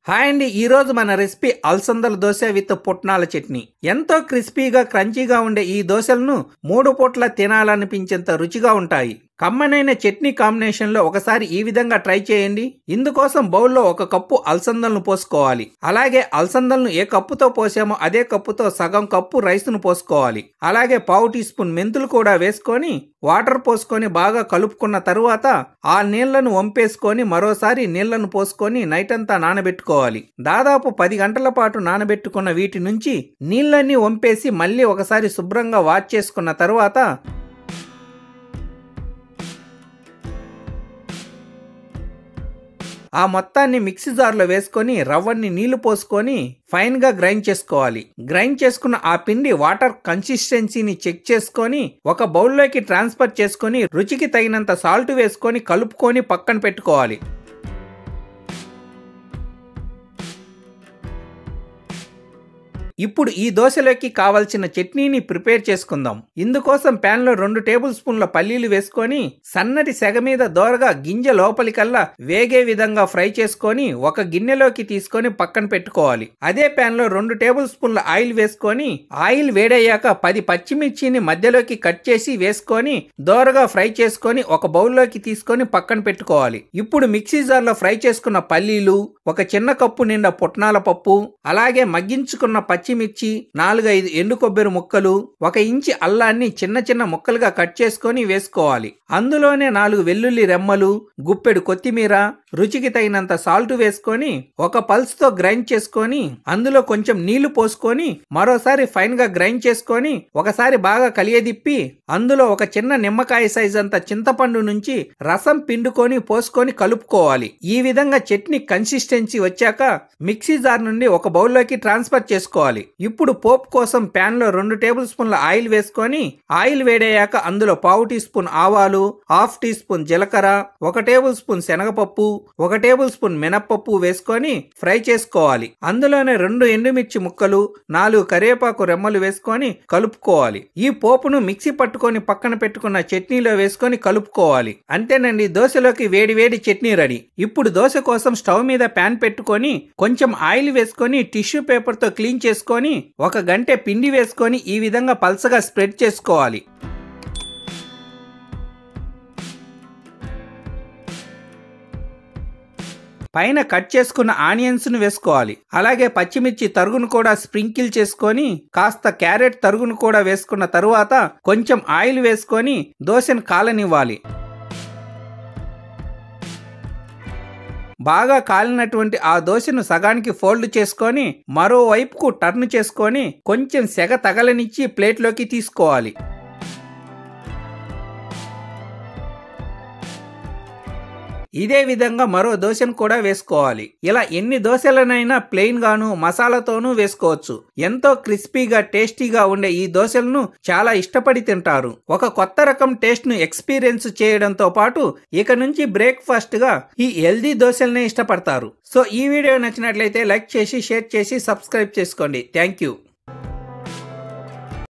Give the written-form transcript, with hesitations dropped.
Hi అండి, ఈరోజు మన రెసిపీ అలసందల దోశ విత్ పుట్నాల చట్నీ. ఎంతో క్రిస్పీగా క్రంచీగా ఉండే ఈ దోశలను 3 పూట్ల తినాలనిపించేంత రుచిగా ఉంటాయి. కమ్మనైన చట్నీ కాంబినేషన్లో ఒకసారి ఈ విధంగా ట్రై చేయండి. ఇందుకోసం బౌల్లో 1 కప్పు అలసందలను పోసుకోవాలి. అలాగే అలసందలను ఏ కప్పుతో పోసామో అదే కప్పుతో సగం కప్పు రైస్ను పోసుకోవాలి. అలాగే 1/2 టీ స్పూన్ మెంతులు కూడా వేసుకొని వాటర్ పోసుకొని బాగా కలుపుకున్న తరువాత ఆ నీళ్లను వంపేసుకొని మరోసారి నీళ్లను పోసుకొని నైట్ అంతా నానబెట్టుకోవాలి. దాదాపు 10 గంటల పాటు నానబెట్టుకున్న వీటి నుంచి నీళ్లన్నీ వంపేసి మళ్ళీ ఒకసారి శుభ్రంగా వాష్ చేసుకున్న తరువాత ఆ మొత్తాన్ని మిక్సీ జార్లో వేసుకొని రవ్వని నీళ్లు పోసుకొని ఫైన్ గా గ్రైండ్ చేసుకోవాలి. గ్రైండ్ చేసుకున్న ఆ పిండి వాటర్ కన్సిస్టెన్సీని చెక్ చేసుకొని ఒక బౌల్లోకి ట్రాన్స్ఫర్ చేసుకొని రుచికి తగినంత సాల్ట్ వేసుకొని కలుపుకొని పక్కన పెట్టుకోవాలి. ఇప్పుడు ఈ దోశలోకి కావలసిన చట్నీని ప్రిపేర్ చేసుకుందాం. ఇందుకోసం ప్యాన్ లో 2 టేబుల్ స్పూన్ల పల్లీలు వేసుకొని సన్నటి సెగ మీద దోరగా గింజ లోపలికల్లా వేగే విధంగా ఫ్రై చేసుకొని ఒక గిన్నెలోకి తీసుకొని పక్కన పెట్టుకోవాలి. అదే ప్యాన్ లో 2 టేబుల్ స్పూన్ల ఆయిల్ వేసుకొని ఆయిల్ వేడయ్యాక 10 పచ్చిమిర్చిని మధ్యలోకి కట్ చేసి వేసుకొని దోరగా ఫ్రై చేసుకొని ఒక బౌల్లోకి తీసుకొని పక్కన పెట్టుకోవాలి. ఇప్పుడు మిక్సీ జార్లో ఫ్రై చేసుకున్న పల్లీలు, ఒక చిన్న కప్పు నిండా పుట్నాల పప్పు, అలాగే మగ్గించుకున్న పచ్చిమిర్చి, 4-5 ఎండు కొబ్బరి ముక్కలు, 1 ఇంచి అల్లాన్ని చిన్న చిన్న ముక్కలుగా కట్ చేసుకొని వేసుకోవాలి. అందులోనే 4 వెల్లుల్లి రెమ్మలు, గుప్పెడు కొత్తిమీర, రుచికి తగినంత సాల్ట్ వేసుకొని ఒక పల్స్ తో గ్రైండ్ చేసుకొని అందులో కొంచెం నీళ్లు పోసుకొని మరోసారి ఫైన్ గా గ్రైండ్ చేసుకొని ఒకసారి బాగా కలియదిప్పి అందులో ఒక చిన్న నిమ్మకాయ సైజ్ అంత చింతపండు నుంచి రసం పిండుకొని పోసుకొని కలుపుకోవాలి. ఈ విధంగా చట్నీ కన్సిస్టెన్సీ వచ్చాక మిక్సీ జార్ నుండి ఒక బౌల్లోకి ట్రాన్స్ఫర్ చేసుకోవాలి. ఇప్పుడు పోపు కోసం ప్యాన్ లో 2 టేబుల్ స్పూన్ల ఆయిల్ వేసుకొని ఆయిల్ వేడయ్యాక అందులో 1/2 టీ స్పూన్ ఆవాలు, 1/2 టీ స్పూన్ జీలకర్ర, 1 టేబుల్ స్పూన్ శనగపప్పు, 1 టేబుల్ స్పూన్ మినప్పప్పు వేసుకొని ఫ్రై చేసుకోవాలి. అందులోనే 2 ఎండుమిర్చి ముక్కలు, 4 కరివేపాకు రెమ్మలు వేసుకొని కలుపుకోవాలి. ఈ పోపును మిక్సీ పట్టుకొని పక్కన పెట్టుకున్న చట్నీలో వేసుకొని కలుపుకోవాలి. అంతేనండి, దోశలోకి వేడి వేడి చట్నీ రెడీ. ఇప్పుడు దోశ కోసం స్టవ్ మీద ప్యాన్ పెట్టుకొని కొంచెం ఆయిల్ వేసుకొని టిష్యూ పేపర్ తో క్లీన్ చేసుకొని 1 గంటె పిండి వేసుకొని ఈ విధంగా పల్చగా స్ప్రెడ్ చేసుకోవాలి. పైన కట్ చేసుకున్న ఆనియన్స్ ను వేసుకోవాలి. అలాగే పచ్చిమిర్చి తరుగును కూడా స్ప్రింకిల్ చేసుకొని కాస్త క్యారెట్ తరుగును కూడా వేసుకున్న తరువాత కొంచెం ఆయిల్ వేసుకొని దోశను కాలనివ్వాలి. బాగా కాలినటువంటి ఆ దోశను సగానికి ఫోల్డ్ చేసుకొని మరోవైపుకు టర్న్ చేసుకొని కొంచెం సెగ తగలనిచ్చి ప్లేట్లోకి తీసుకోవాలి. ఇదే విధంగా మరో దోశను కూడా వేసుకోవాలి. ఇలా ఎన్ని దోశలనైనా ప్లెయిన్ గాను మసాలాతోనూ వేసుకోవచ్చు. ఎంతో క్రిస్పీగా టేస్టీగా ఉండే ఈ దోశలను చాలా ఇష్టపడి తింటారు. ఒక కొత్త రకం టేస్ట్ ను ఎక్స్పీరియన్స్ చేయడంతో పాటు ఇక నుంచి బ్రేక్ఫాస్ట్ గా ఈ హెల్దీ దోశలనే ఇష్టపడతారు. సో ఈ వీడియో నచ్చినట్లయితే లైక్ చేసి, షేర్ చేసి, సబ్స్క్రైబ్ చేసుకోండి. Thank you.